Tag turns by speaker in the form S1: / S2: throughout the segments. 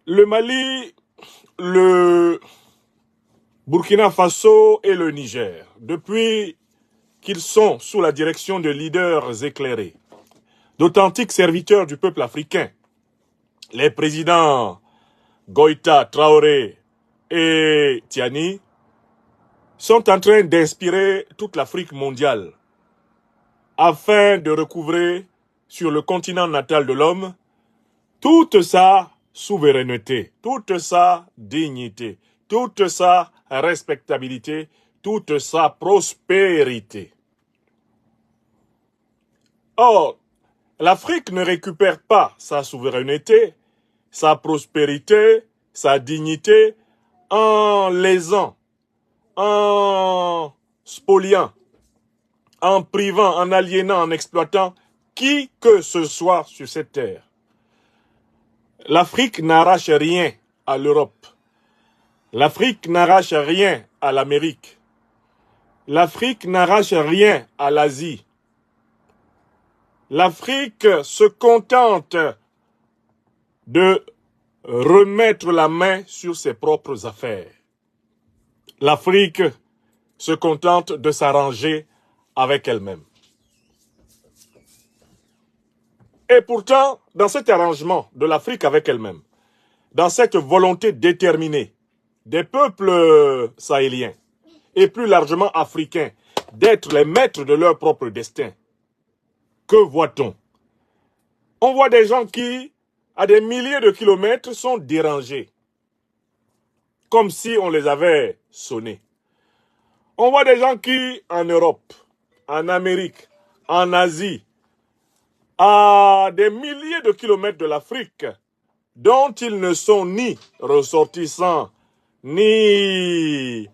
S1: Le Mali, le Burkina Faso et le Niger, depuis qu'ils sont sous la direction de leaders éclairés, d'authentiques serviteurs du peuple africain, les présidents Goïta, Traoré et Tiani, sont en train d'inspirer toute l'Afrique mondiale afin de recouvrer sur le continent natal de l'homme toute sa souveraineté, toute sa dignité, toute sa respectabilité, toute sa prospérité. Or, l'Afrique ne récupère pas sa souveraineté, sa prospérité, sa dignité en lésant, en spoliant, en privant, en aliénant, en exploitant qui que ce soit sur cette terre. L'Afrique n'arrache rien à l'Europe. L'Afrique n'arrache rien à l'Amérique. L'Afrique n'arrache rien à l'Asie. L'Afrique se contente de remettre la main sur ses propres affaires. L'Afrique se contente de s'arranger avec elle-même. Et pourtant, dans cet arrangement de l'Afrique avec elle-même, dans cette volonté déterminée des peuples sahéliens et plus largement africains d'être les maîtres de leur propre destin, que voit-on? On voit des gens qui, à des milliers de kilomètres, sont dérangés, comme si on les avait sonnés. On voit des gens qui, en Europe, en Amérique, en Asie, à des milliers de kilomètres de l'Afrique, dont ils ne sont ni ressortissants, ni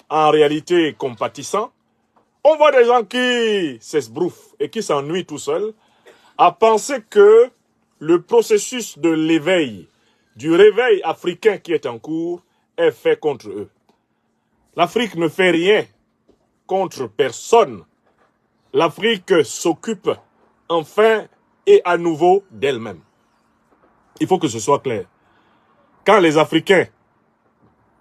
S1: en réalité compatissants, on voit des gens qui s'esbrouffent et qui s'ennuient tout seuls à penser que le processus de l'éveil, du réveil africain qui est en cours, est fait contre eux. L'Afrique ne fait rien contre personne. L'Afrique s'occupe enfin et à nouveau d'elle-même. Il faut que ce soit clair. Quand les Africains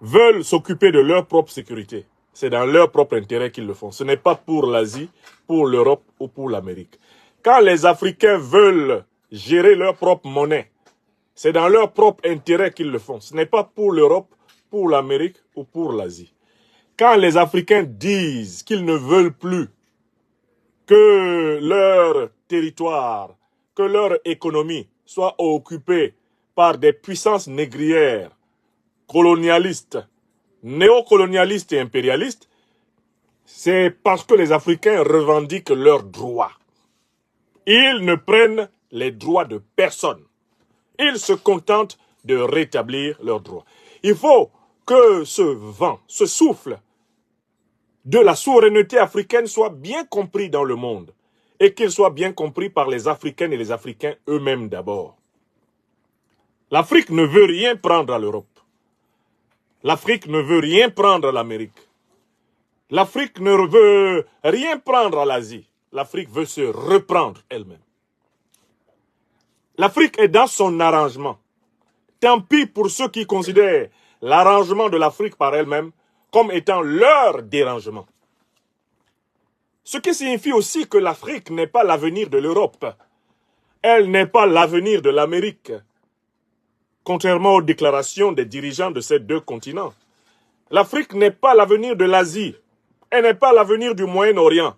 S1: veulent s'occuper de leur propre sécurité, c'est dans leur propre intérêt qu'ils le font. Ce n'est pas pour l'Asie, pour l'Europe ou pour l'Amérique. Quand les Africains veulent gérer leur propre monnaie, c'est dans leur propre intérêt qu'ils le font. Ce n'est pas pour l'Europe, pour l'Amérique ou pour l'Asie. Quand les Africains disent qu'ils ne veulent plus que leur territoire, que leur économie soit occupée par des puissances négrières, colonialistes, néocolonialistes et impérialistes, c'est parce que les Africains revendiquent leurs droits. Ils ne prennent les droits de personne. Ils se contentent de rétablir leurs droits. Il faut que ce vent, ce souffle de la souveraineté africaine soit bien compris dans le monde et qu'il soit bien compris par les Africaines et les Africains eux-mêmes d'abord. L'Afrique ne veut rien prendre à l'Europe. L'Afrique ne veut rien prendre à l'Amérique. L'Afrique ne veut rien prendre à l'Asie. L'Afrique veut se reprendre elle-même. L'Afrique est dans son arrangement. Tant pis pour ceux qui considèrent l'arrangement de l'Afrique par elle-même comme étant leur dérangement. Ce qui signifie aussi que l'Afrique n'est pas l'avenir de l'Europe. Elle n'est pas l'avenir de l'Amérique. Contrairement aux déclarations des dirigeants de ces deux continents. L'Afrique n'est pas l'avenir de l'Asie. Elle n'est pas l'avenir du Moyen-Orient.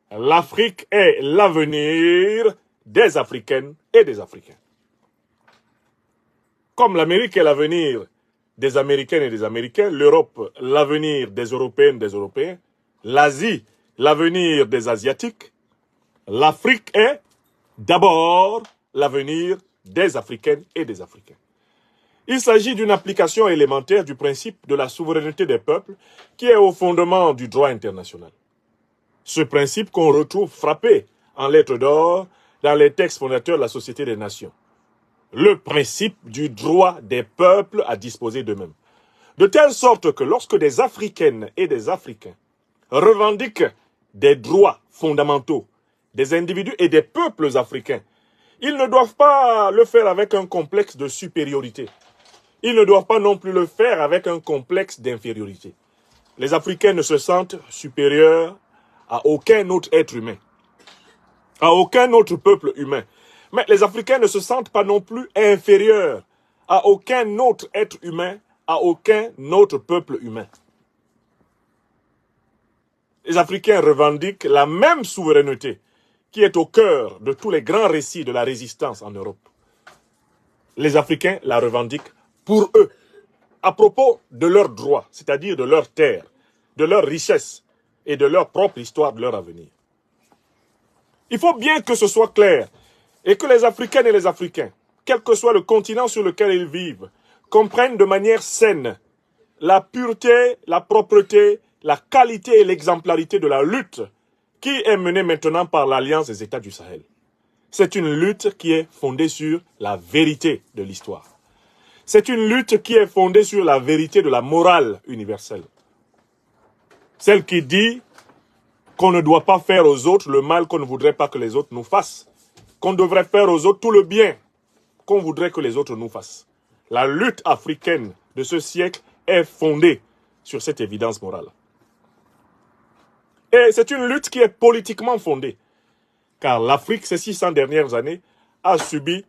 S1: L'Afrique est l'avenir des Africaines et des Africains. Comme l'Amérique est l'avenir des Américaines et des Américains, l'Europe l'avenir des Européennes et des Européens, l'Asie l'avenir des Asiatiques, l'Afrique est d'abord l'avenir des Africaines et des Africains. Il s'agit d'une application élémentaire du principe de la souveraineté des peuples qui est au fondement du droit international. Ce principe qu'on retrouve frappé en lettres d'or dans les textes fondateurs de la Société des Nations. Le principe du droit des peuples à disposer d'eux-mêmes. De telle sorte que lorsque des Africaines et des Africains revendiquent des droits fondamentaux des individus et des peuples africains, ils ne doivent pas le faire avec un complexe de supériorité. ils ne doivent pas non plus le faire avec un complexe d'infériorité. Les Africains ne se sentent supérieurs à aucun autre être humain, à aucun autre peuple humain. Mais les Africains ne se sentent pas non plus inférieurs à aucun autre être humain, à aucun autre peuple humain. Les Africains revendiquent la même souveraineté qui est au cœur de tous les grands récits de la résistance en Europe. Les Africains la revendiquent pour eux, à propos de leurs droits, c'est-à-dire de leurs terres, de leurs richesses et de leur propre histoire, de leur avenir. Il faut bien que ce soit clair et que les Africaines et les Africains, quel que soit le continent sur lequel ils vivent, comprennent de manière saine la pureté, la propreté, la qualité et l'exemplarité de la lutte qui est menée maintenant par l'Alliance des États du Sahel. C'est une lutte qui est fondée sur la vérité de l'histoire. C'est une lutte qui est fondée sur la vérité de la morale universelle. Celle qui dit qu'on ne doit pas faire aux autres le mal qu'on ne voudrait pas que les autres nous fassent. Qu'on devrait faire aux autres tout le bien qu'on voudrait que les autres nous fassent. La lutte africaine de ce siècle est fondée sur cette évidence morale. Et c'est une lutte qui est politiquement fondée. Car l'Afrique, ces 600 dernières années, a subi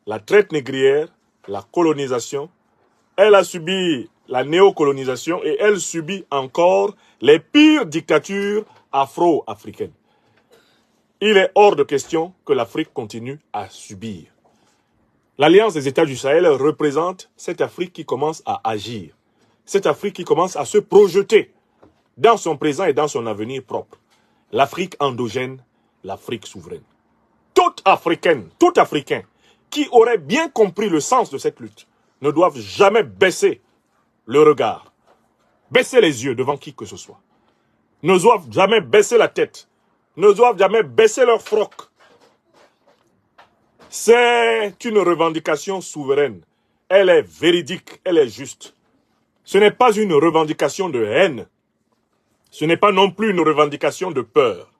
S1: la traite négrière, la colonisation, elle a subi la néocolonisation et elle subit encore les pires dictatures afro-africaines. Il est hors de question que l'Afrique continue à subir. L'Alliance des États du Sahel représente cette Afrique qui commence à agir. Cette Afrique qui commence à se projeter dans son présent et dans son avenir propre. L'Afrique endogène, l'Afrique souveraine. Toute Africaine, tout Africain qui aurait bien compris le sens de cette lutte ne doivent jamais baisser le regard, baisser les yeux devant qui que ce soit. Ne doivent jamais baisser la tête, ne doivent jamais baisser leur froc. C'est une revendication souveraine. Elle est véridique, elle est juste. Ce n'est pas une revendication de haine. Ce n'est pas non plus une revendication de peur.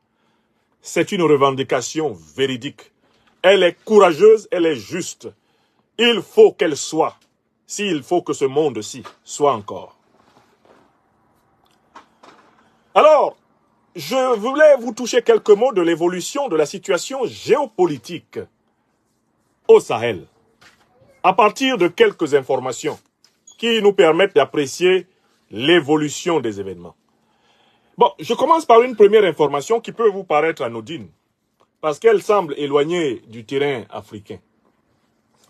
S1: C'est une revendication véridique. Elle est courageuse, elle est juste. Il faut qu'elle soit, s'il faut que ce monde-ci soit encore. Alors, je voulais vous toucher quelques mots de l'évolution de la situation géopolitique au Sahel, à partir de quelques informations qui nous permettent d'apprécier l'évolution des événements. Bon, je commence par une première information qui peut vous paraître anodine, parce qu'elle semble éloignée du terrain africain.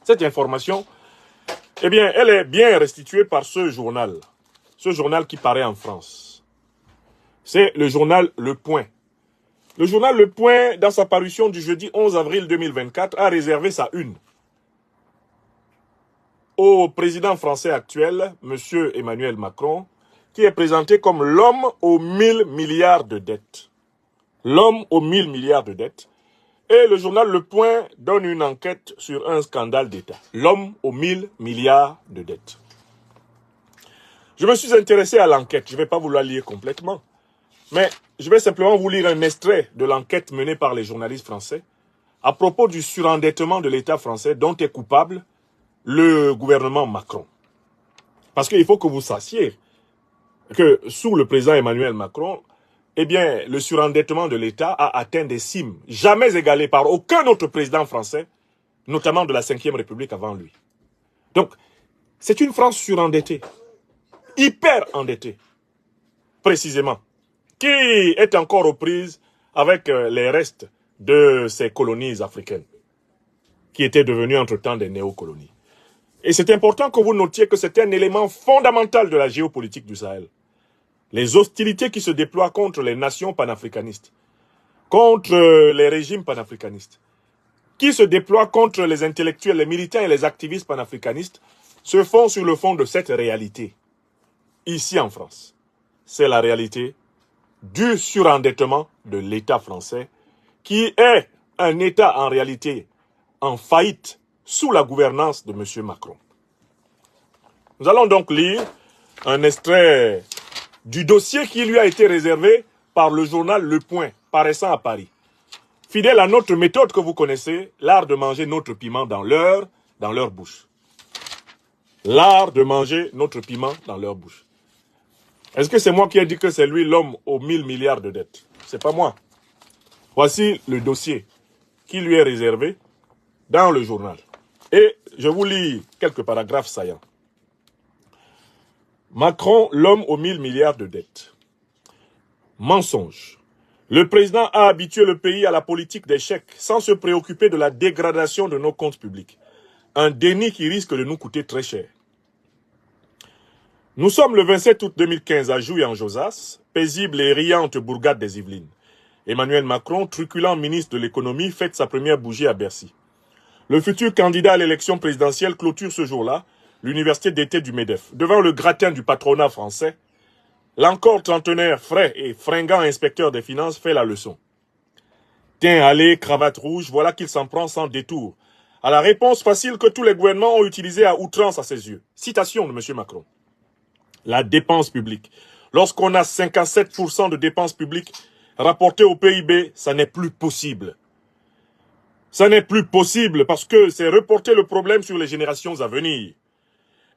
S1: Cette information, eh bien, elle est bien restituée par ce journal qui paraît en France. C'est le journal Le Point. Le journal Le Point, dans sa parution du jeudi 11 avril 2024, a réservé sa une au président français actuel, M. Emmanuel Macron, qui est présenté comme l'homme aux 1000 milliards de dettes. L'homme aux 1000 milliards de dettes. Et le journal Le Point donne une enquête sur un scandale d'État. L'homme aux 1000 milliards de dettes. Je me suis intéressé à l'enquête. Je ne vais pas vous la lire complètement. Mais je vais simplement vous lire un extrait de l'enquête menée par les journalistes français à propos du surendettement de l'État français dont est coupable le gouvernement Macron. Parce qu'il faut que vous sachiez que sous le président Emmanuel Macron, eh bien, le surendettement de l'État a atteint des cimes jamais égalées par aucun autre président français, notamment de la Ve République avant lui. Donc, c'est une France surendettée, hyper endettée, précisément, qui est encore aux prises avec les restes de ces colonies africaines, qui étaient devenues entre-temps des néocolonies. Et c'est important que vous notiez que c'est un élément fondamental de la géopolitique du Sahel. Les hostilités qui se déploient contre les nations panafricanistes, contre les régimes panafricanistes, qui se déploient contre les intellectuels, les militants et les activistes panafricanistes, se font sur le fond de cette réalité. Ici en France, c'est la réalité du surendettement de l'État français, qui est un État en réalité en faillite sous la gouvernance de M. Macron. Nous allons donc lire un extrait du dossier qui lui a été réservé par le journal Le Point, paraissant à Paris. Fidèle à notre méthode que vous connaissez, l'art de manger notre piment dans leur bouche. l'art de manger notre piment dans leur bouche. Est-ce que c'est moi qui ai dit que c'est lui l'homme aux 1000 milliards de dettes? C'est pas moi. Voici le dossier qui lui est réservé dans le journal. Et je vous lis quelques paragraphes saillants. Macron, l'homme aux 1000 milliards de dettes. Mensonge. Le président a habitué le pays à la politique des chèques sans se préoccuper de la dégradation de nos comptes publics. Un déni qui risque de nous coûter très cher. Nous sommes le 27 août 2015 à Jouy en Josas, paisible et riante bourgade des Yvelines. Emmanuel Macron, truculent ministre de l'économie, fête sa première bougie à Bercy. Le futur candidat à l'élection présidentielle clôture ce jour-là l'université d'été du MEDEF. Devant le gratin du patronat français, l'encore trentenaire frais et fringant inspecteur des finances fait la leçon. Teint allé, cravate rouge, voilà qu'il s'en prend sans détour à la réponse facile que tous les gouvernements ont utilisée à outrance à ses yeux. Citation de M. Macron. La dépense publique. Lorsqu'on a 57% de dépenses publiques rapportées au PIB, ça n'est plus possible. Ça n'est plus possible parce que c'est reporter le problème sur les générations à venir.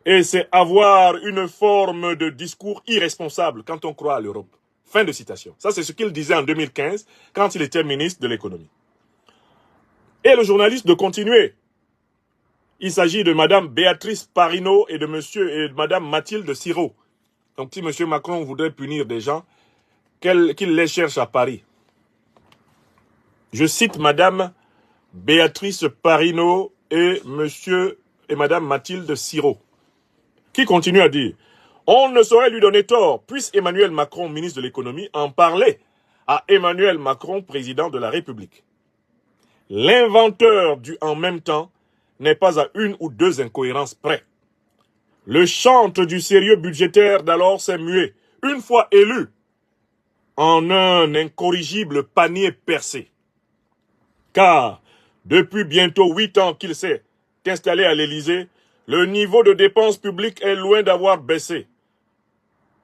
S1: Et c'est avoir une forme de discours irresponsable quand on croit à l'Europe. Fin de citation. Ça, c'est ce qu'il disait en 2015 quand il était ministre de l'économie. Et le journaliste de continuer. Il s'agit de Mme Béatrice Parinaud et de monsieur et de Mme Mathilde Siro. Donc si M. Macron voudrait punir des gens, qu'il les cherche à Paris. Je cite Mme Béatrice Parinaud et monsieur et Mme Mathilde Siro, qui continue à dire « On ne saurait lui donner tort, puisse Emmanuel Macron, ministre de l'économie, en parler à Emmanuel Macron, président de la République. L'inventeur du « en même temps » n'est pas à une ou deux incohérences près. Le chantre du sérieux budgétaire d'alors s'est mué, une fois élu, en un incorrigible panier percé. Car, depuis bientôt 8 ans qu'il s'est installé à l'Élysée, le niveau de dépenses publiques est loin d'avoir baissé.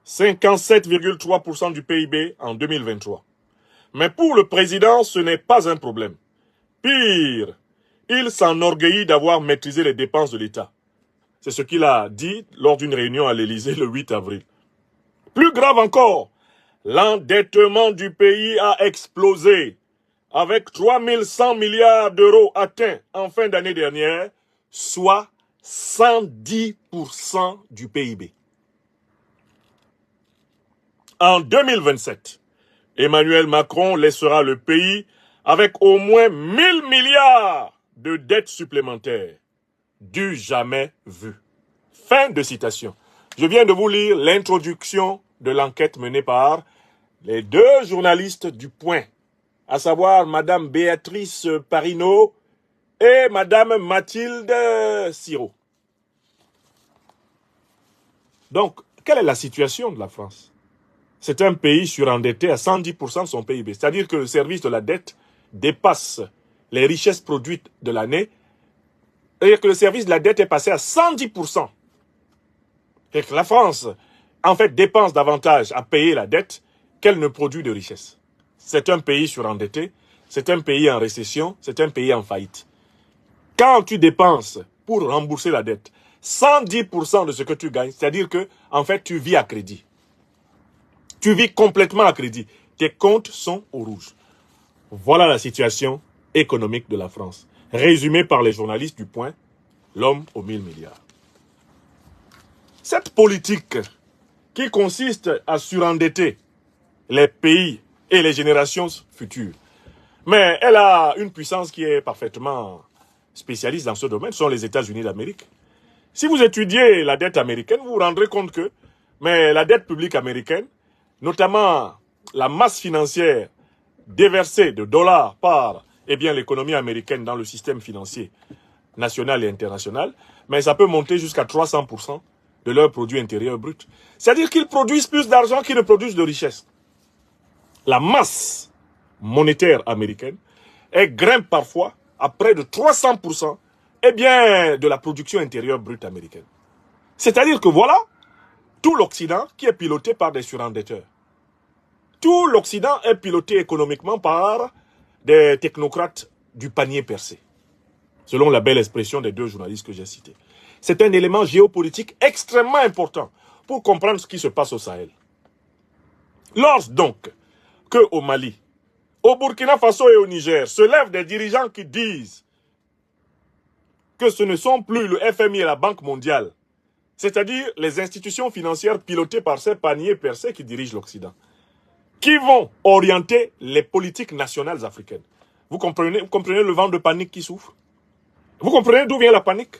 S1: 57,3% du PIB en 2023. Mais pour le président, ce n'est pas un problème. Pire, il s'enorgueillit d'avoir maîtrisé les dépenses de l'État. C'est ce qu'il a dit lors d'une réunion à l'Élysée le 8 avril. Plus grave encore, l'endettement du pays a explosé avec 3100 milliards d'euros atteints en fin d'année dernière, soit 110% du PIB. En 2027, Emmanuel Macron laissera le pays avec au moins 1000 milliards de dettes supplémentaires. Du jamais vu. Fin de citation. Je viens de vous lire l'introduction de l'enquête menée par les deux journalistes du Point, à savoir Mme Béatrice Parinaud et Mme Mathilde Siro. Donc, quelle est la situation de la France? C'est un pays surendetté à 110% de son PIB. C'est-à-dire que le service de la dette dépasse les richesses produites de l'année. C'est-à-dire que le service de la dette est passé à 110%. Et que la France, en fait, dépense davantage à payer la dette qu'elle ne produit de richesse. C'est un pays surendetté, c'est un pays en récession, c'est un pays en faillite. Quand tu dépenses pour rembourser la dette 110% de ce que tu gagnes, c'est-à-dire que, en fait, tu vis à crédit. Tu vis complètement à crédit. Tes comptes sont au rouge. Voilà la situation économique de la France. Résumée par les journalistes du Point, l'homme aux 1000 milliards. Cette politique qui consiste à surendetter les pays et les générations futures, mais elle a une puissance qui est parfaitement spécialiste dans ce domaine, ce sont les États-Unis d'Amérique. Si vous étudiez la dette américaine, vous vous rendrez compte que la dette publique américaine, notamment la masse financière déversée de dollars par l'économie américaine dans le système financier national et international, mais ça peut monter jusqu'à 300% de leur produit intérieur brut. C'est-à-dire qu'ils produisent plus d'argent qu'ils ne produisent de richesse. La masse monétaire américaine grimpe parfois à près de 300% de la production intérieure brute américaine. C'est-à-dire que voilà, tout l'Occident qui est piloté par des surendetteurs. Tout l'Occident est piloté économiquement par des technocrates du panier percé, selon la belle expression des deux journalistes que j'ai cités. C'est un élément géopolitique extrêmement important pour comprendre ce qui se passe au Sahel. Lorsque donc, qu'au Mali, au Burkina Faso et au Niger, se lèvent des dirigeants qui disent que ce ne sont plus le FMI et la Banque mondiale, c'est-à-dire les institutions financières pilotées par ces paniers percés qui dirigent l'Occident, qui vont orienter les politiques nationales africaines. Vous comprenez le vent de panique qui souffle? Vous comprenez d'où vient la panique?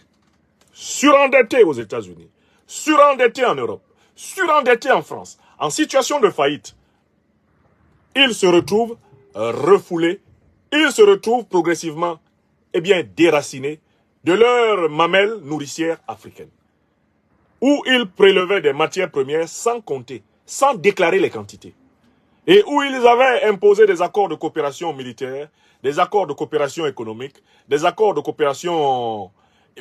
S1: Surendettés aux États-Unis, surendettés en Europe, surendettés en France, en situation de faillite. Ils se retrouvent refoulés, ils se retrouvent progressivement déracinés de leurs mamelles nourricières africaines, où ils prélevaient des matières premières sans compter, sans déclarer les quantités, et où ils avaient imposé des accords de coopération militaire, des accords de coopération économique, des accords de coopération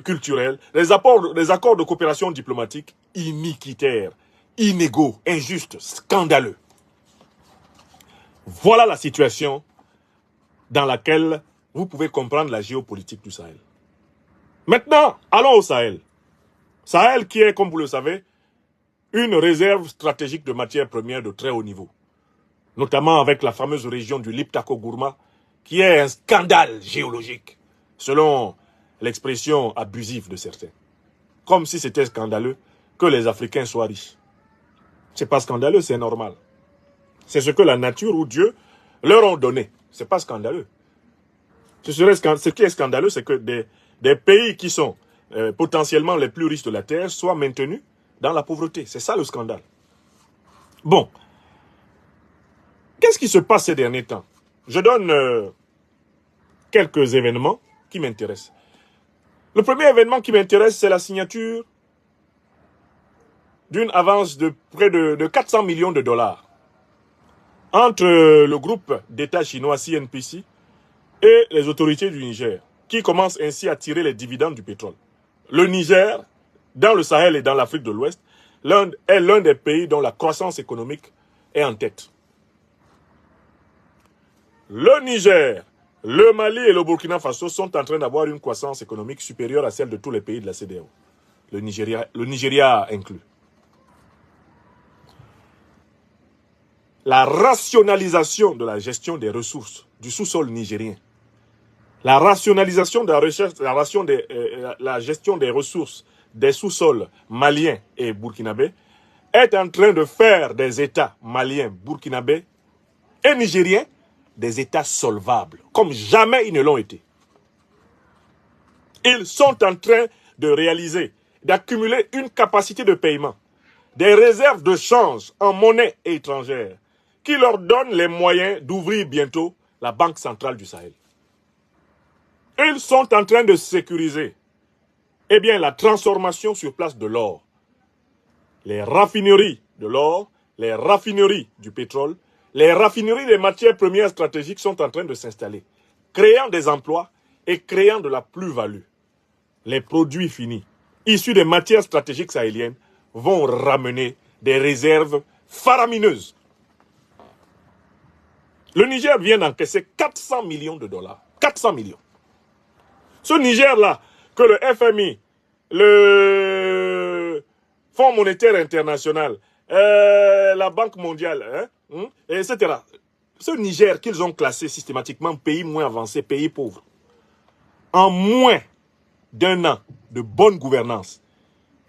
S1: culturelle, des accords de coopération diplomatique iniquitaires, inégaux, injustes, scandaleux. Voilà la situation dans laquelle vous pouvez comprendre la géopolitique du Sahel. Maintenant, allons au Sahel. Sahel qui est, comme vous le savez, une réserve stratégique de matières premières de très haut niveau. Notamment avec la fameuse région du Liptako-Gourma, qui est un scandale géologique, selon l'expression abusive de certains. Comme si c'était scandaleux que les Africains soient riches. C'est pas scandaleux, c'est normal. C'est ce que la nature ou Dieu leur ont donné. C'est pas scandaleux. Ce qui est scandaleux, c'est que des pays qui sont potentiellement les plus riches de la Terre soient maintenus dans la pauvreté. C'est ça le scandale. Bon. Qu'est-ce qui se passe ces derniers temps? Je donne quelques événements qui m'intéressent. Le premier événement qui m'intéresse, c'est la signature d'une avance de près de 400 millions de dollars entre le groupe d'État chinois CNPC et les autorités du Niger, qui commencent ainsi à tirer les dividendes du pétrole. Le Niger, dans le Sahel et dans l'Afrique de l'Ouest, est l'un des pays dont la croissance économique est en tête. Le Niger, le Mali et le Burkina Faso sont en train d'avoir une croissance économique supérieure à celle de tous les pays de la CEDEAO, le Nigeria inclus. La rationalisation de la gestion des ressources du sous-sol nigérien, la rationalisation de la gestion des ressources des sous-sols maliens et burkinabés est en train de faire des États maliens, burkinabés et nigériens des États solvables, comme jamais ils ne l'ont été. Ils sont en train de réaliser, d'accumuler une capacité de paiement, des réserves de change en monnaie étrangère, qui leur donnent les moyens d'ouvrir bientôt la Banque centrale du Sahel. Ils sont en train de sécuriser la transformation sur place de l'or. Les raffineries de l'or, les raffineries du pétrole, les raffineries des matières premières stratégiques sont en train de s'installer, créant des emplois et créant de la plus-value. Les produits finis, issus des matières stratégiques sahéliennes, vont ramener des réserves faramineuses. Le Niger vient d'encaisser 400 millions de dollars. 400 millions. Ce Niger-là, que le FMI, le Fonds monétaire international, la Banque mondiale, etc. Ce Niger qu'ils ont classé systématiquement pays moins avancé, pays pauvre, en moins d'un an de bonne gouvernance,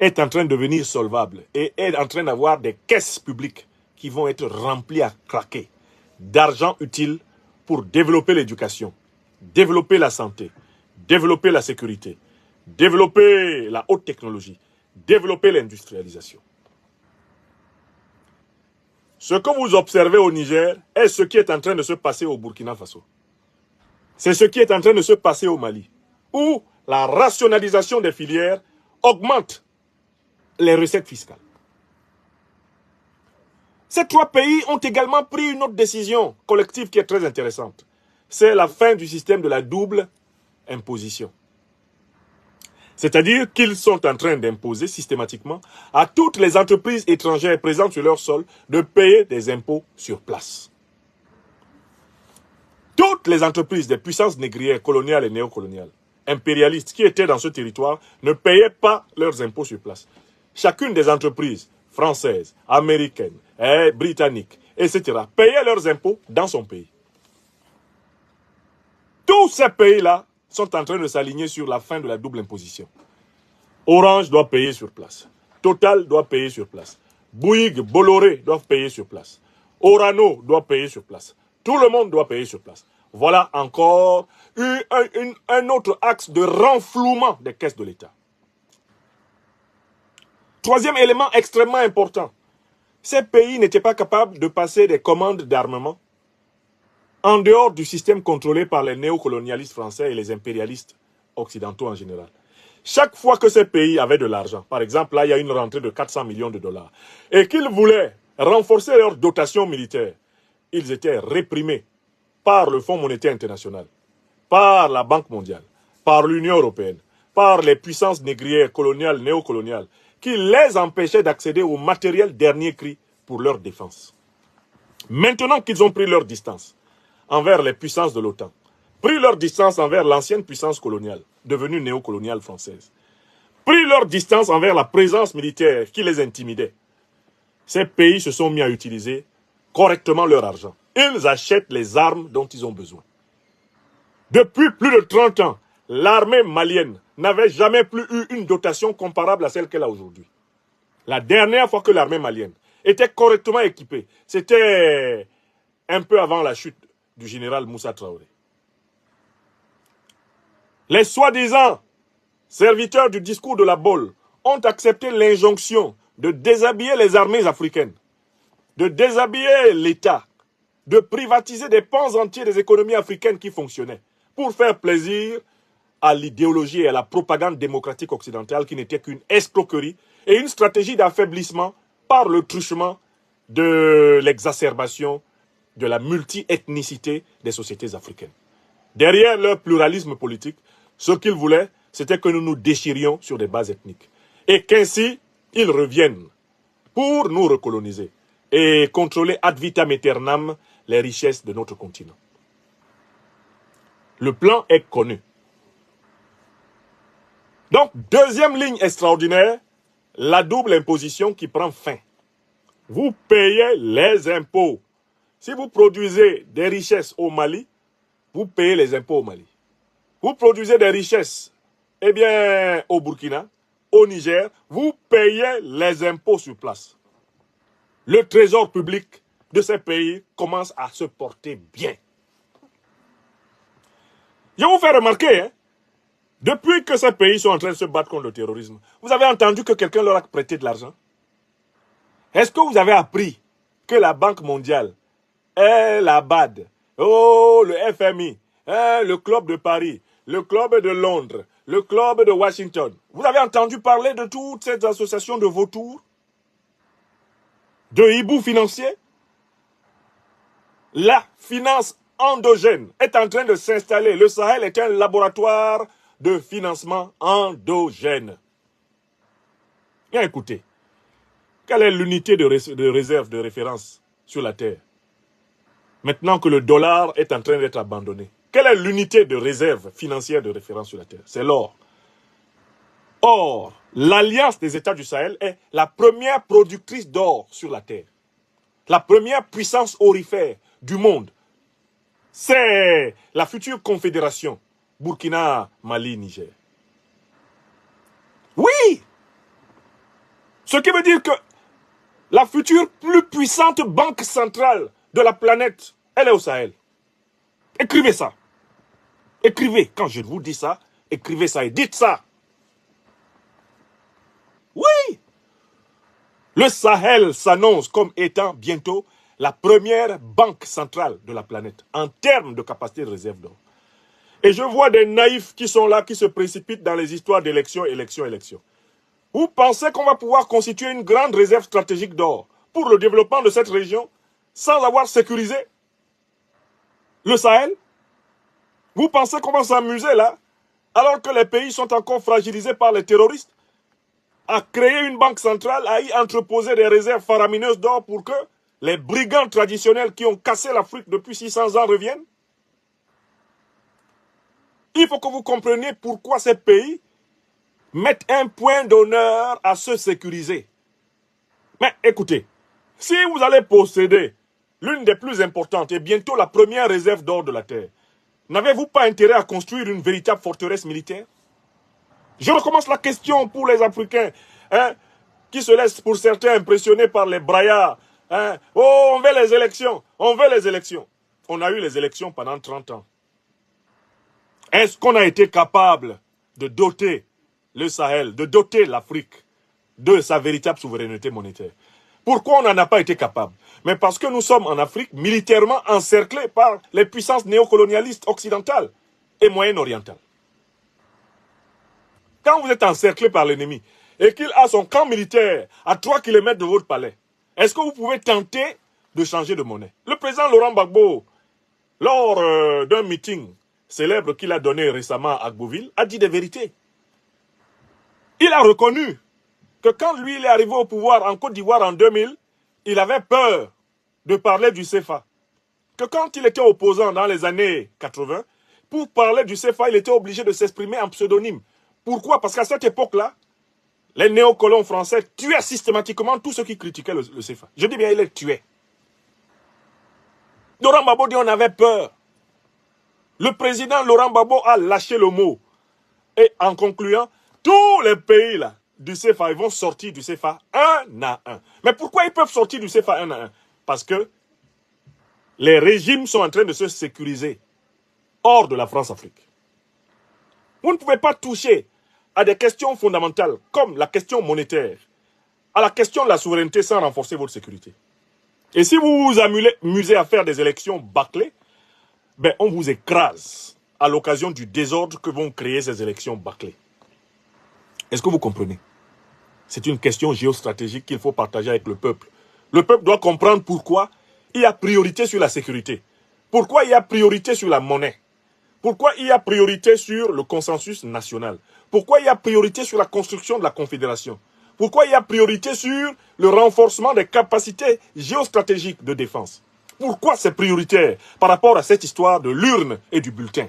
S1: est en train de devenir solvable et est en train d'avoir des caisses publiques qui vont être remplies à craquer d'argent utile pour développer l'éducation, développer la santé, développer la sécurité, développer la haute technologie, développer l'industrialisation. Ce que vous observez au Niger est ce qui est en train de se passer au Burkina Faso. C'est ce qui est en train de se passer au Mali, où la rationalisation des filières augmente les recettes fiscales. Ces trois pays ont également pris une autre décision collective qui est très intéressante. C'est la fin du système de la double imposition. C'est-à-dire qu'ils sont en train d'imposer systématiquement à toutes les entreprises étrangères présentes sur leur sol de payer des impôts sur place. Toutes les entreprises des puissances négrières, coloniales et néocoloniales, impérialistes qui étaient dans ce territoire ne payaient pas leurs impôts sur place. Chacune des entreprises françaises, américaines, britanniques, etc., payaient leurs impôts dans son pays. Tous ces pays-là sont en train de s'aligner sur la fin de la double imposition. Orange doit payer sur place. Total doit payer sur place. Bouygues, Bolloré doivent payer sur place. Orano doit payer sur place. Tout le monde doit payer sur place. Voilà encore un autre axe de renflouement des caisses de l'État. Troisième élément extrêmement important. Ces pays n'étaient pas capables de passer des commandes d'armement en dehors du système contrôlé par les néocolonialistes français et les impérialistes occidentaux en général. Chaque fois que ces pays avaient de l'argent, par exemple, là, il y a une rentrée de 400 millions de dollars, et qu'ils voulaient renforcer leur dotation militaire, ils étaient réprimés par le Fonds monétaire international, par la Banque mondiale, par l'Union européenne, par les puissances négrières, coloniales, néocoloniales, qui les empêchaient d'accéder au matériel dernier cri pour leur défense. Maintenant qu'ils ont pris leur distance envers les puissances de l'OTAN, pris leur distance envers l'ancienne puissance coloniale, devenue néocoloniale française, pris leur distance envers la présence militaire qui les intimidait, ces pays se sont mis à utiliser correctement leur argent. Ils achètent les armes dont ils ont besoin. Depuis plus de 30 ans, l'armée malienne n'avait jamais plus eu une dotation comparable à celle qu'elle a aujourd'hui. La dernière fois que l'armée malienne était correctement équipée, c'était un peu avant la chute du général Moussa Traoré. Les soi-disant serviteurs du discours de la Baule ont accepté l'injonction de déshabiller les armées africaines, de déshabiller l'État, de privatiser des pans entiers des économies africaines qui fonctionnaient, pour faire plaisir à l'idéologie et à la propagande démocratique occidentale qui n'était qu'une escroquerie et une stratégie d'affaiblissement par le truchement de l'exacerbation de la multi-ethnicité des sociétés africaines. Derrière leur pluralisme politique, ce qu'ils voulaient, c'était que nous nous déchirions sur des bases ethniques. Et qu'ainsi, ils reviennent pour nous recoloniser et contrôler ad vitam aeternam les richesses de notre continent. Le plan est connu. Donc, deuxième ligne extraordinaire, la double imposition qui prend fin. Vous payez les impôts. Si vous produisez des richesses au Mali, vous payez les impôts au Mali. Vous produisez des richesses, eh bien, au Burkina, au Niger, vous payez les impôts sur place. Le trésor public de ces pays commence à se porter bien. Je vous fais remarquer, hein, depuis que ces pays sont en train de se battre contre le terrorisme, vous avez entendu que quelqu'un leur a prêté de l'argent? Est-ce que vous avez appris que la Banque mondiale, la BAD, le FMI, le Club de Paris, le Club de Londres, le Club de Washington, vous avez entendu parler de toutes ces associations de vautours, de hiboux financiers? La finance endogène est en train de s'installer. Le Sahel est un laboratoire de financement endogène. Bien écoutez, quelle est l'unité de réserve de référence sur la Terre? Maintenant que le dollar est en train d'être abandonné, quelle est l'unité de réserve financière de référence sur la Terre? C'est l'or. Or, l'Alliance des États du Sahel est la première productrice d'or sur la Terre. La première puissance aurifère du monde. C'est la future confédération Burkina, Mali, Niger. Oui! Ce qui veut dire que la future plus puissante banque centrale de la planète, elle est au Sahel. Écrivez ça. Écrivez. Quand je vous dis ça, écrivez ça et dites ça. Oui! Le Sahel s'annonce comme étant bientôt la première banque centrale de la planète en termes de capacité de réserve d'or. Et je vois des naïfs qui sont là, qui se précipitent dans les histoires d'élections, élections, élections. Vous pensez qu'on va pouvoir constituer une grande réserve stratégique d'or pour le développement de cette région sans avoir sécurisé le Sahel? Vous pensez qu'on va s'amuser là, alors que les pays sont encore fragilisés par les terroristes, à créer une banque centrale, à y entreposer des réserves faramineuses d'or pour que les brigands traditionnels qui ont cassé l'Afrique depuis 600 ans reviennent? Il faut que vous compreniez pourquoi ces pays mettent un point d'honneur à se sécuriser. Mais écoutez, si vous allez posséder l'une des plus importantes et bientôt la première réserve d'or de la Terre, n'avez-vous pas intérêt à construire une véritable forteresse militaire? Je recommence la question pour les Africains, hein, qui se laissent pour certains impressionner par les braillards. Hein. Oh, on veut les élections, on veut les élections. On a eu les élections pendant 30 ans. Est-ce qu'on a été capable de doter le Sahel, de doter l'Afrique de sa véritable souveraineté monétaire? Pourquoi on n'en a pas été capable? Mais parce que nous sommes en Afrique militairement encerclés par les puissances néocolonialistes occidentales et moyen-orientales. Quand vous êtes encerclé par l'ennemi et qu'il a son camp militaire à 3 km de votre palais, est-ce que vous pouvez tenter de changer de monnaie? Le président Laurent Gbagbo, lors d'un meeting célèbre qu'il a donné récemment à Gboville, a dit des vérités. Il a reconnu que quand lui il est arrivé au pouvoir en Côte d'Ivoire en 2000, il avait peur de parler du CFA. Que quand il était opposant dans les années 80, pour parler du CFA, il était obligé de s'exprimer en pseudonyme. Pourquoi? Parce qu'à cette époque-là, les néocolons français tuaient systématiquement tous ceux qui critiquaient le CFA. Je dis bien, ils les tuaient. Laurent Gbagbo dit on avait peur. Le président Laurent Gbagbo a lâché le mot. Et en concluant, tous les pays là, du CFA, ils vont sortir du CFA un à un. Mais pourquoi ils peuvent sortir du CFA un à un? Parce que les régimes sont en train de se sécuriser hors de la France-Afrique. Vous ne pouvez pas toucher à des questions fondamentales comme la question monétaire, à la question de la souveraineté sans renforcer votre sécurité. Et si vous vous amusez à faire des élections bâclées, ben on vous écrase à l'occasion du désordre que vont créer ces élections bâclées. Est-ce que vous comprenez? C'est une question géostratégique qu'il faut partager avec le peuple. Le peuple doit comprendre pourquoi il y a priorité sur la sécurité. Pourquoi il y a priorité sur la monnaie. Pourquoi il y a priorité sur le consensus national. Pourquoi il y a priorité sur la construction de la confédération. Pourquoi il y a priorité sur le renforcement des capacités géostratégiques de défense. Pourquoi c'est prioritaire par rapport à cette histoire de l'urne et du bulletin.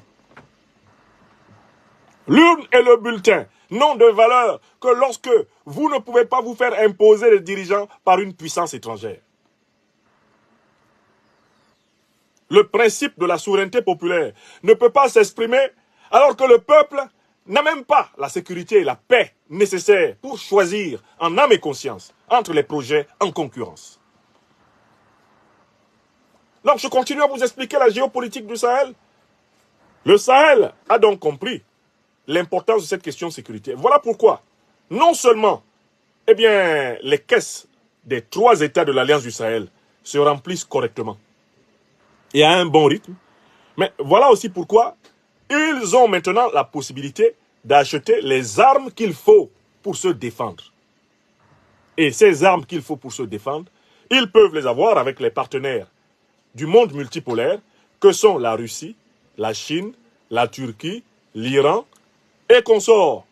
S1: L'urne et le bulletin n'ont de valeur que lorsque vous ne pouvez pas vous faire imposer les dirigeants par une puissance étrangère. Le principe de la souveraineté populaire ne peut pas s'exprimer alors que le peuple n'a même pas la sécurité et la paix nécessaires pour choisir en âme et conscience entre les projets en concurrence. Donc je continue à vous expliquer la géopolitique du Sahel. Le Sahel a donc compris l'importance de cette question de sécurité. Voilà pourquoi, non seulement les caisses des 3 États de l'Alliance du Sahel se remplissent correctement et à un bon rythme, mais voilà aussi pourquoi ils ont maintenant la possibilité d'acheter les armes qu'il faut pour se défendre. Et ces armes qu'il faut pour se défendre, ils peuvent les avoir avec les partenaires du monde multipolaire que sont la Russie, la Chine, la Turquie, l'Iran et consorts.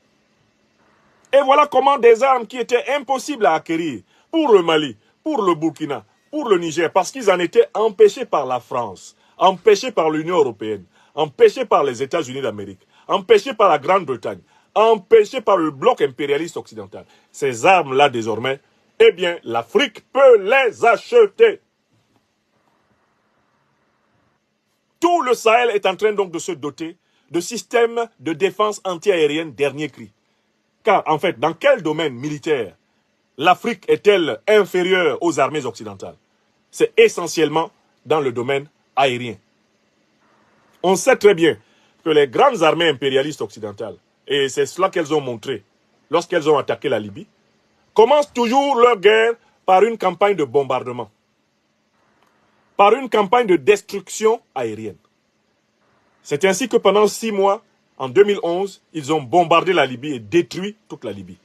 S1: Et voilà comment des armes qui étaient impossibles à acquérir pour le Mali, pour le Burkina, pour le Niger, parce qu'ils en étaient empêchés par la France, empêchés par l'Union européenne, empêchés par les États-Unis d'Amérique, empêchés par la Grande-Bretagne, empêchés par le bloc impérialiste occidental. Ces armes-là, désormais, l'Afrique peut les acheter. Tout le Sahel est en train donc de se doter de systèmes de défense antiaérienne dernier cri. Car, en fait, dans quel domaine militaire l'Afrique est-elle inférieure aux armées occidentales? C'est essentiellement dans le domaine aérien. On sait très bien que les grandes armées impérialistes occidentales, et c'est cela qu'elles ont montré lorsqu'elles ont attaqué la Libye, commencent toujours leur guerre par une campagne de bombardement, par une campagne de destruction aérienne. C'est ainsi que pendant 6 mois, en 2011, ils ont bombardé la Libye et détruit toute la Libye.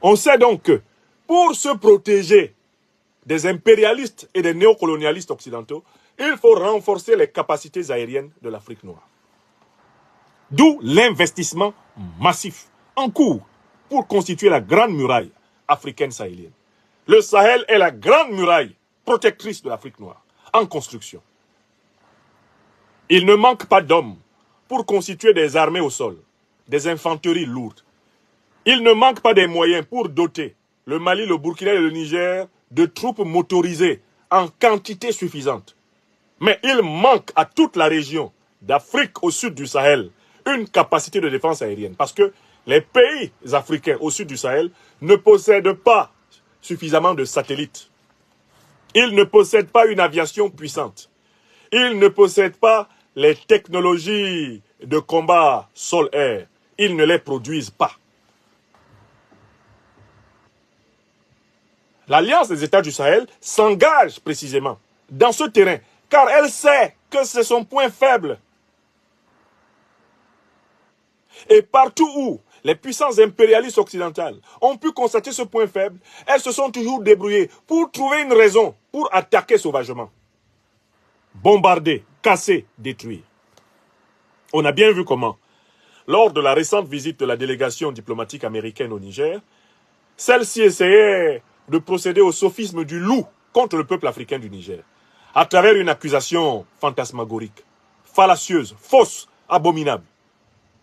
S1: On sait donc que pour se protéger des impérialistes et des néocolonialistes occidentaux, il faut renforcer les capacités aériennes de l'Afrique noire. D'où l'investissement massif en cours pour constituer la grande muraille africaine sahélienne. Le Sahel est la grande muraille protectrice de l'Afrique noire en construction. Il ne manque pas d'hommes pour constituer des armées au sol, des infanteries lourdes. Il ne manque pas des moyens pour doter le Mali, le Burkina et le Niger de troupes motorisées en quantité suffisante. Mais il manque à toute la région d'Afrique au sud du Sahel une capacité de défense aérienne. Parce que les pays africains au sud du Sahel ne possèdent pas suffisamment de satellites. Ils ne possèdent pas une aviation puissante. Ils ne possèdent pas les technologies de combat sol-air. Ils ne les produisent pas. L'Alliance des États du Sahel s'engage précisément dans ce terrain, car elle sait que c'est son point faible. Et partout où les puissances impérialistes occidentales ont pu constater ce point faible, elles se sont toujours débrouillées pour trouver une raison pour attaquer sauvagement. Bombarder, casser, détruire. On a bien vu comment, lors de la récente visite de la délégation diplomatique américaine au Niger, celle-ci essayait de procéder au sophisme du loup contre le peuple africain du Niger, à travers une accusation fantasmagorique, fallacieuse, fausse, abominable.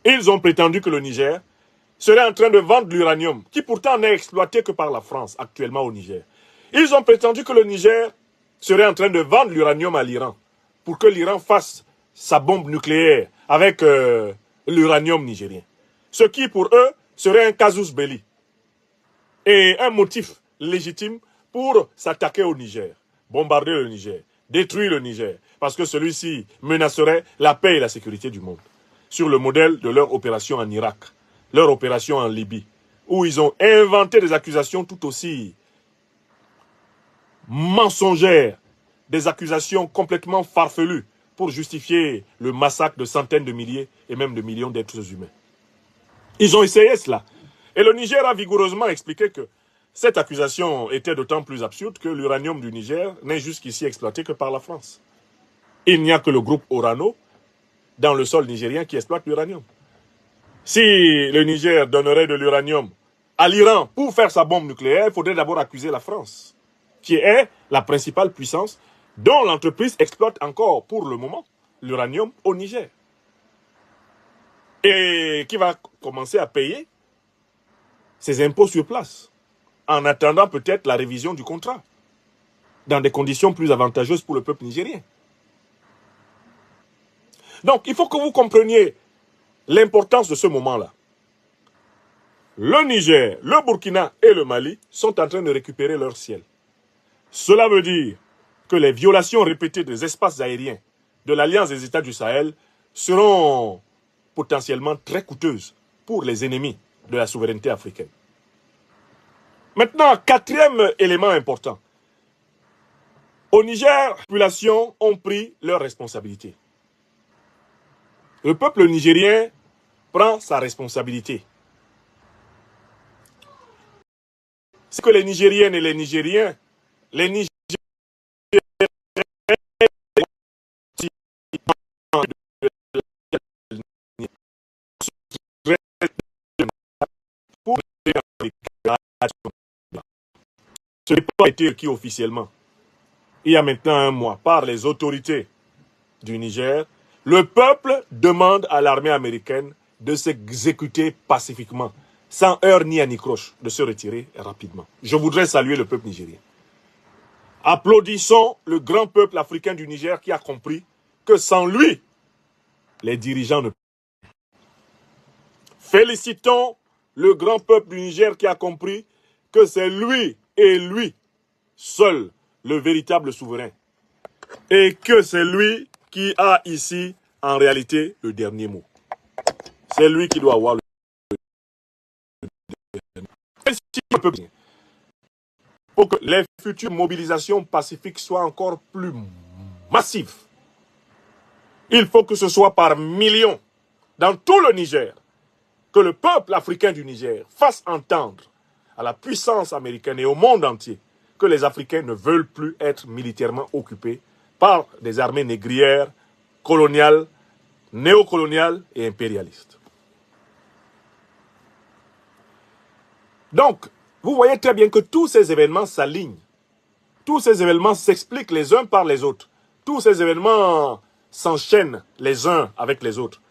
S1: Ils ont prétendu que le Niger serait en train de vendre l'uranium, qui pourtant n'est exploité que par la France actuellement au Niger. Ils ont prétendu que le Niger serait en train de vendre l'uranium à l'Iran, pour que l'Iran fasse sa bombe nucléaire avec l'uranium nigérien. Ce qui pour eux serait un casus belli et un motif légitime pour s'attaquer au Niger, bombarder le Niger, détruire le Niger, parce que celui-ci menacerait la paix et la sécurité du monde, sur le modèle de leur opération en Irak, leur opération en Libye, où ils ont inventé des accusations tout aussi mensongères, des accusations complètement farfelues pour justifier le massacre de centaines de milliers et même de millions d'êtres humains. Ils ont essayé cela. Et le Niger a vigoureusement expliqué que cette accusation était d'autant plus absurde que l'uranium du Niger n'est jusqu'ici exploité que par la France. Il n'y a que le groupe Orano dans le sol nigérien qui exploite l'uranium. Si le Niger donnerait de l'uranium à l'Iran pour faire sa bombe nucléaire, il faudrait d'abord accuser la France, qui est la principale puissance dont l'entreprise exploite encore pour le moment l'uranium au Niger. Et qui va commencer à payer ses impôts sur place, en attendant peut-être la révision du contrat, dans des conditions plus avantageuses pour le peuple nigérien. Donc, il faut que vous compreniez l'importance de ce moment-là. Le Niger, le Burkina et le Mali sont en train de récupérer leur ciel. Cela veut dire que les violations répétées des espaces aériens de l'Alliance des États du Sahel seront potentiellement très coûteuses pour les ennemis de la souveraineté africaine. Maintenant, quatrième élément important. Au Niger, les populations ont pris leurs responsabilités. Le peuple nigérien prend sa responsabilité. C'est que les Nigériennes et les Nigériens, les Nigériens ce n'est pas été requis officiellement. Il y a maintenant un mois, par les autorités du Niger, le peuple demande à l'armée américaine de s'exécuter pacifiquement, sans heurts ni anicroche, de se retirer rapidement. Je voudrais saluer le peuple nigérien. Applaudissons le grand peuple africain du Niger qui a compris que sans lui, les dirigeants ne peuvent. Félicitons le grand peuple du Niger qui a compris que c'est lui et lui seul le véritable souverain. Et que c'est lui qui a ici, en réalité, le dernier mot. C'est lui qui doit avoir le dernier mot. Pour que les futures mobilisations pacifiques soient encore plus massives, il faut que ce soit par millions, dans tout le Niger, que le peuple africain du Niger fasse entendre à la puissance américaine et au monde entier que les Africains ne veulent plus être militairement occupés par des armées négrières, coloniales, néocoloniales et impérialistes. Donc, vous voyez très bien que tous ces événements s'alignent. Tous ces événements s'expliquent les uns par les autres. Tous ces événements s'enchaînent les uns avec les autres.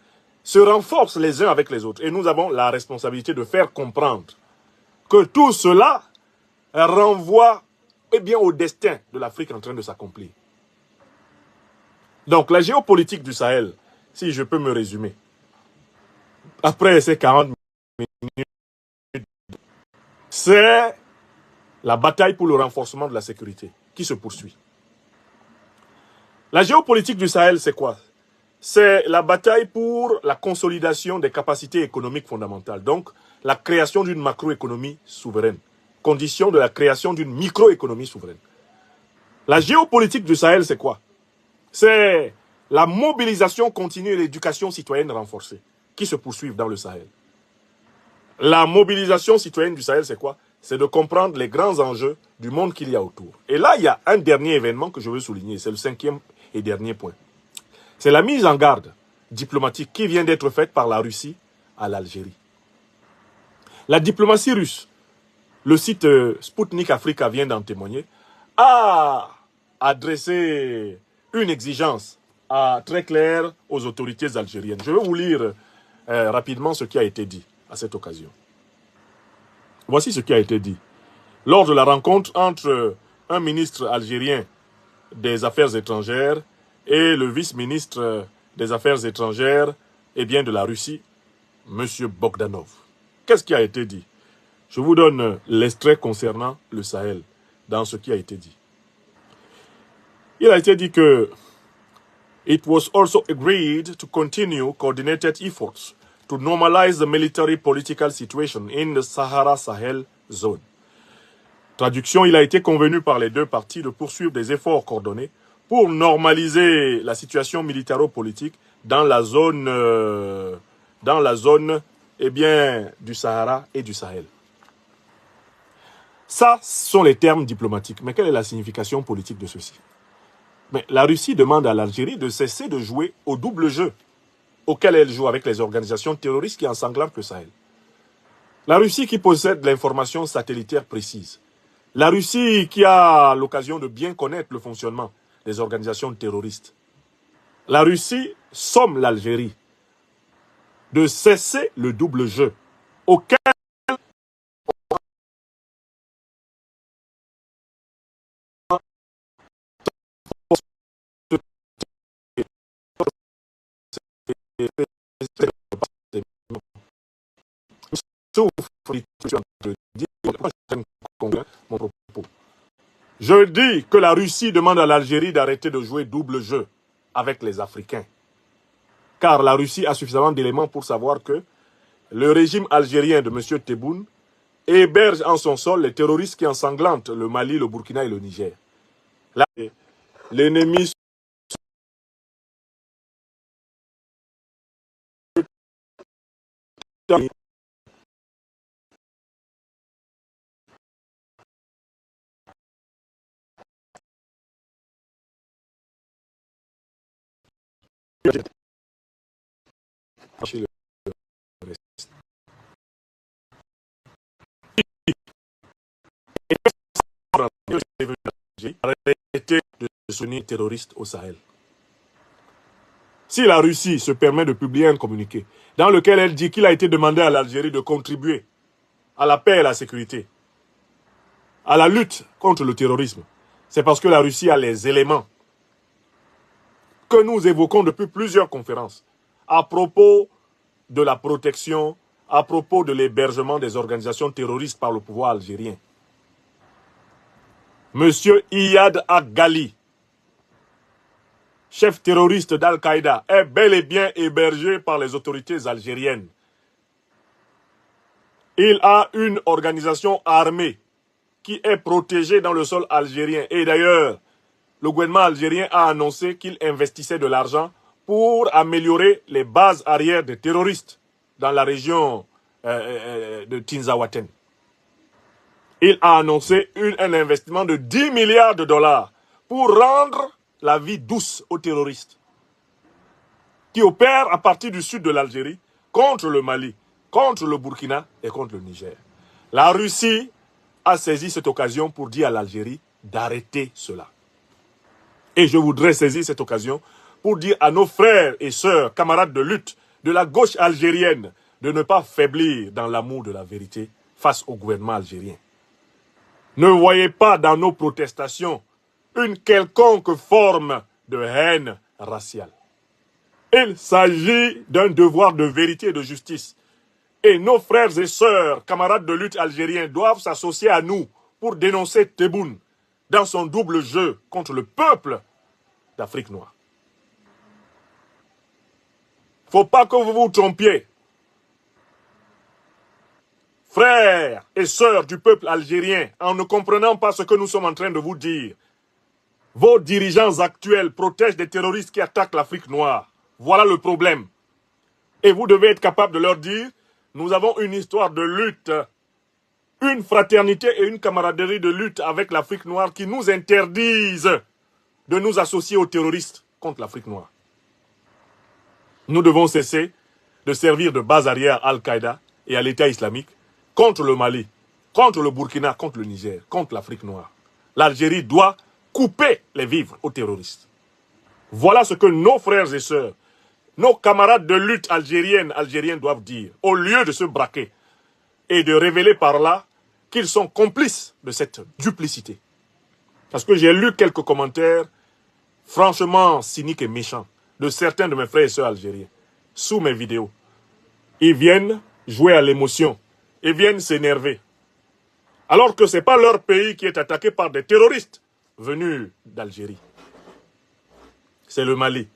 S1: se renforcent les uns avec les autres. Et nous avons la responsabilité de faire comprendre que tout cela renvoie bien, au destin de l'Afrique en train de s'accomplir. Donc la géopolitique du Sahel, si je peux me résumer, après ces 40 minutes, c'est la bataille pour le renforcement de la sécurité qui se poursuit. La géopolitique du Sahel, c'est quoi? C'est la bataille pour la consolidation des capacités économiques fondamentales. Donc, la création d'une macroéconomie souveraine. Condition de la création d'une microéconomie souveraine. La géopolitique du Sahel, c'est quoi? C'est la mobilisation continue et l'éducation citoyenne renforcée qui se poursuivent dans le Sahel. La mobilisation citoyenne du Sahel, c'est quoi? C'est de comprendre les grands enjeux du monde qu'il y a autour. Et là, il y a un dernier événement que je veux souligner. C'est le 5e et dernier point. C'est la mise en garde diplomatique qui vient d'être faite par la Russie à l'Algérie. La diplomatie russe, le site Sputnik Africa vient d'en témoigner, a adressé une exigence très claire aux autorités algériennes. Je vais vous lire rapidement ce qui a été dit à cette occasion. Voici ce qui a été dit. Lors de la rencontre entre un ministre algérien des Affaires étrangères et le vice-ministre des Affaires étrangères de la Russie, M. Bogdanov. Qu'est-ce qui a été dit? Je vous donne l'extrait concernant le Sahel dans ce qui a été dit. Il a été dit que it was also agreed to continue coordinated efforts to normalize the military political situation in the Sahara-Sahel zone. Traduction, il a été convenu par les deux parties de poursuivre des efforts coordonnés pour normaliser la situation militaro-politique dans la zone du Sahara et du Sahel. Ça, ce sont les termes diplomatiques. Mais quelle est la signification politique de ceci? Mais la Russie demande à l'Algérie de cesser de jouer au double jeu auquel elle joue avec les organisations terroristes qui ensanglantent le Sahel. La Russie qui possède l'information satellitaire précise. La Russie qui a l'occasion de bien connaître le fonctionnement des organisations terroristes. La Russie somme l'Algérie de cesser le double jeu auquel je dis que la Russie demande à l'Algérie d'arrêter de jouer double jeu avec les Africains. Car la Russie a suffisamment d'éléments pour savoir que le régime algérien de M. Tebboune héberge en son sol les terroristes qui ensanglantent le Mali, le Burkina et le Niger. L'ennemi arrêter de soutenir les terroristes au Sahel. Si la Russie se permet de publier un communiqué dans lequel elle dit qu'il a été demandé à l'Algérie de contribuer à la paix et à la sécurité, à la lutte contre le terrorisme, c'est parce que la Russie a les éléments que nous évoquons depuis plusieurs conférences à propos de la protection, à propos de l'hébergement des organisations terroristes par le pouvoir algérien. Monsieur Iyad Aghali, chef terroriste d'Al-Qaïda, est bel et bien hébergé par les autorités algériennes. Il a une organisation armée qui est protégée dans le sol algérien. Et d'ailleurs, le gouvernement algérien a annoncé qu'il investissait de l'argent pour améliorer les bases arrières des terroristes dans la région de Tinzaouaten. Il a annoncé un investissement de 10 milliards de dollars pour rendre la vie douce aux terroristes qui opèrent à partir du sud de l'Algérie contre le Mali, contre le Burkina et contre le Niger. La Russie a saisi cette occasion pour dire à l'Algérie d'arrêter cela. Et je voudrais saisir cette occasion pour dire à nos frères et sœurs, camarades de lutte de la gauche algérienne de ne pas faiblir dans l'amour de la vérité face au gouvernement algérien. Ne voyez pas dans nos protestations une quelconque forme de haine raciale. Il s'agit d'un devoir de vérité et de justice. Et nos frères et sœurs, camarades de lutte algériens, doivent s'associer à nous pour dénoncer Tebboune dans son double jeu contre le peuple d'Afrique noire. Faut pas que vous vous trompiez. Frères et sœurs du peuple algérien, en ne comprenant pas ce que nous sommes en train de vous dire, vos dirigeants actuels protègent des terroristes qui attaquent l'Afrique noire. Voilà le problème. Et vous devez être capable de leur dire, nous avons une histoire de lutte, une fraternité et une camaraderie de lutte avec l'Afrique noire qui nous interdisent de nous associer aux terroristes contre l'Afrique noire. Nous devons cesser de servir de base arrière à Al-Qaïda et à l'État islamique contre le Mali, contre le Burkina, contre le Niger, contre l'Afrique noire. L'Algérie doit couper les vivres aux terroristes. Voilà ce que nos frères et sœurs, nos camarades de lutte algériens doivent dire, au lieu de se braquer et de révéler par là qu'ils sont complices de cette duplicité. Parce que j'ai lu quelques commentaires franchement cyniques et méchants de certains de mes frères et sœurs algériens sous mes vidéos. Ils viennent jouer à l'émotion, ils viennent s'énerver. Alors que ce n'est pas leur pays qui est attaqué par des terroristes venus d'Algérie. C'est le Mali,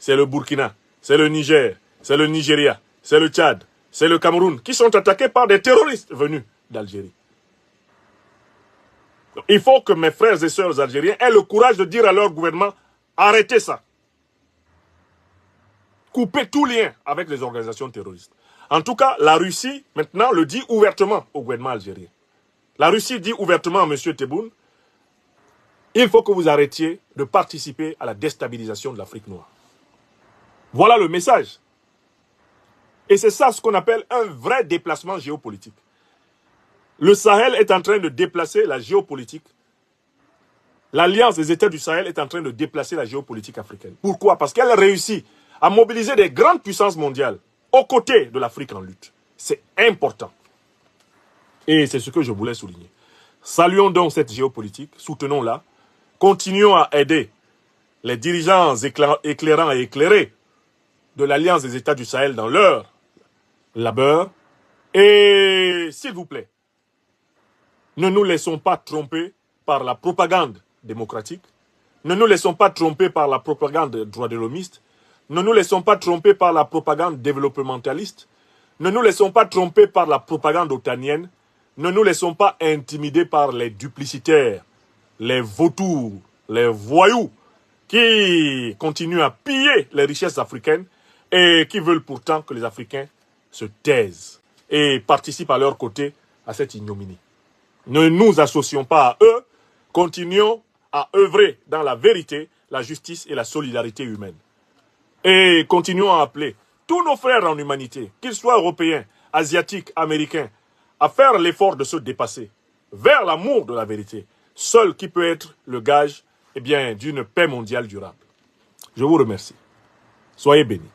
S1: c'est le Burkina, c'est le Niger, c'est le Nigeria, c'est le Tchad, c'est le Cameroun qui sont attaqués par des terroristes venus d'Algérie. Il faut que mes frères et sœurs algériens aient le courage de dire à leur gouvernement, arrêtez ça. Coupez tout lien avec les organisations terroristes. En tout cas, la Russie, maintenant, le dit ouvertement au gouvernement algérien. La Russie dit ouvertement à M. Tebboune, il faut que vous arrêtiez de participer à la déstabilisation de l'Afrique noire. Voilà le message. Et c'est ça ce qu'on appelle un vrai déplacement géopolitique. Le Sahel est en train de déplacer la géopolitique. L'Alliance des États du Sahel est en train de déplacer la géopolitique africaine. Pourquoi? Parce qu'elle a réussi à mobiliser des grandes puissances mondiales aux côtés de l'Afrique en lutte. C'est important. Et c'est ce que je voulais souligner. Saluons donc cette géopolitique, soutenons-la, continuons à aider les dirigeants éclairants et éclairés de l'Alliance des États du Sahel dans leur labeur. Et s'il vous plaît, ne nous laissons pas tromper par la propagande démocratique. Ne nous laissons pas tromper par la propagande droit de l'homiste. Ne nous laissons pas tromper par la propagande développementaliste. Ne nous laissons pas tromper par la propagande otanienne. Ne nous laissons pas intimider par les duplicitaires, les vautours, les voyous qui continuent à piller les richesses africaines et qui veulent pourtant que les Africains se taisent et participent à leur côté à cette ignominie. Ne nous associons pas à eux, continuons à œuvrer dans la vérité, la justice et la solidarité humaine. Et continuons à appeler tous nos frères en humanité, qu'ils soient européens, asiatiques, américains, à faire l'effort de se dépasser vers l'amour de la vérité, seul qui peut être le gage d'une paix mondiale durable. Je vous remercie. Soyez bénis.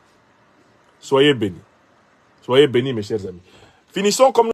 S1: Soyez bénis. Soyez bénis, mes chers amis. Finissons comme